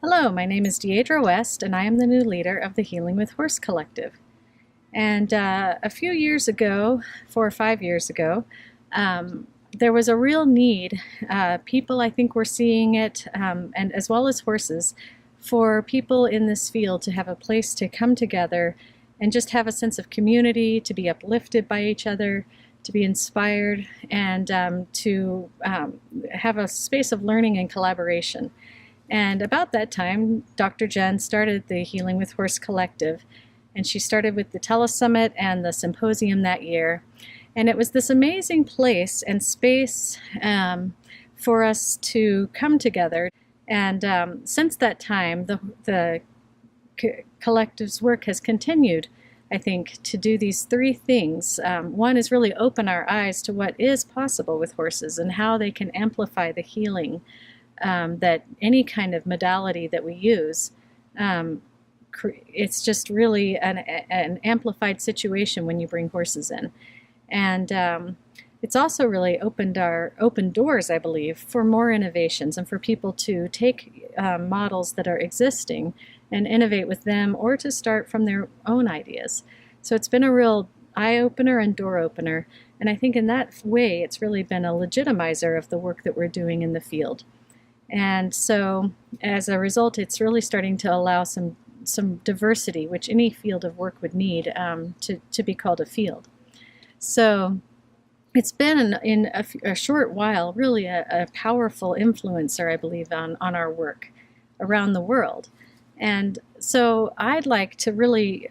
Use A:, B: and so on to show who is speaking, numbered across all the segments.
A: Hello, my name is Deidre West, and I am the new leader of the Healing with Horse Collective. And a few years ago, 4 or 5 years ago, there was a real need. People, I think, were seeing it, and as well as horses, for people in this field to have a place to come together and just have a sense of community, to be uplifted by each other, to be inspired, and to have a space of learning and collaboration. And about that time, Dr. Jen started the Healing with Horse Collective, and she started with the Telesummit and the symposium that year. And it was this amazing place and space for us to come together. And since that time, the collective's work has continued, I think, to do these three things. One is really open our eyes to what is possible with horses and how they can amplify the healing that any kind of modality that we use, it's just really an amplified situation when you bring horses in. And it's also really opened doors, I believe, for more innovations and for people to take models that are existing and innovate with them, or to start from their own ideas. So it's been a real eye-opener and door-opener, and I think in that way it's really been a legitimizer of the work that we're doing in the field. And so as a result, it's really starting to allow some diversity, which any field of work would need to be called a field. So it's been, in a short while, really a powerful influencer, I believe, on our work around the world. And so I'd like to really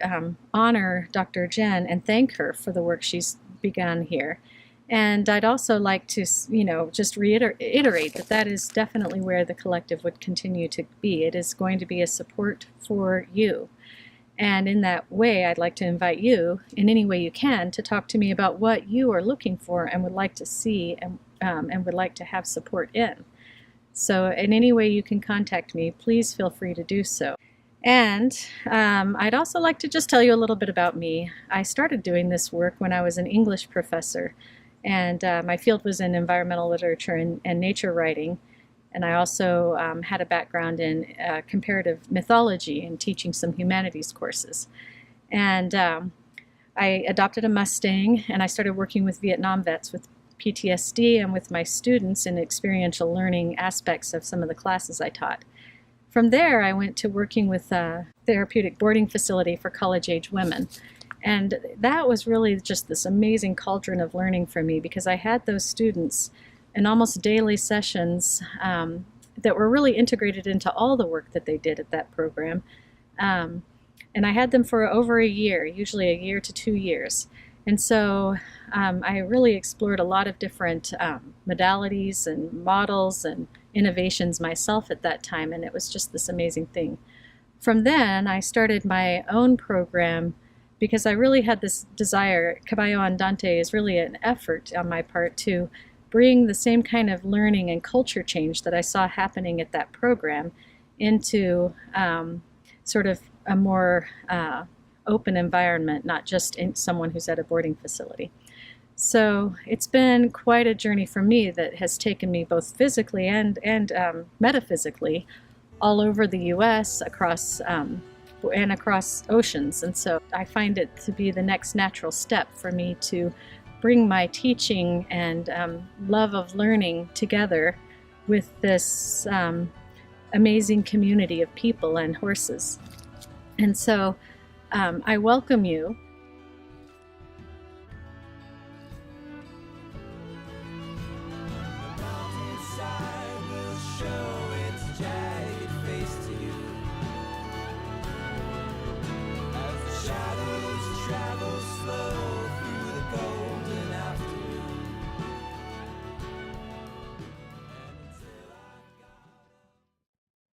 A: honor Dr. Jen and thank her for the work she's begun here. And I'd also like to, just reiterate that that is definitely where the collective would continue to be. It is going to be a support for you. And in that way, I'd like to invite you, in any way you can, to talk to me about what you are looking for and would like to see and would like to have support in. So in any way you can contact me, please feel free to do so. And I'd also like to just tell you a little bit about me. I started doing this work when I was an English professor. And my field was in environmental literature and nature writing. And I also had a background in comparative mythology and teaching some humanities courses. And I adopted a Mustang, and I started working with Vietnam vets with PTSD and with my students in experiential learning aspects of some of the classes I taught. From there, I went to working with a therapeutic boarding facility for college-age women. And that was really just this amazing cauldron of learning for me, because I had those students in almost daily sessions that were really integrated into all the work that they did at that program. And I had them for over a year, usually a year to 2 years. And so I really explored a lot of different modalities and models and innovations myself at that time, and it was just this amazing thing. From then, I started my own program, because I really had this desire. Caballo Andante is really an effort on my part to bring the same kind of learning and culture change that I saw happening at that program into sort of a more open environment, not just in someone who's at a boarding facility. So it's been quite a journey for me that has taken me both physically and metaphysically all over the U.S., across oceans. And so I find it to be the next natural step for me to bring my teaching and love of learning together with this amazing community of people and horses. And so I welcome you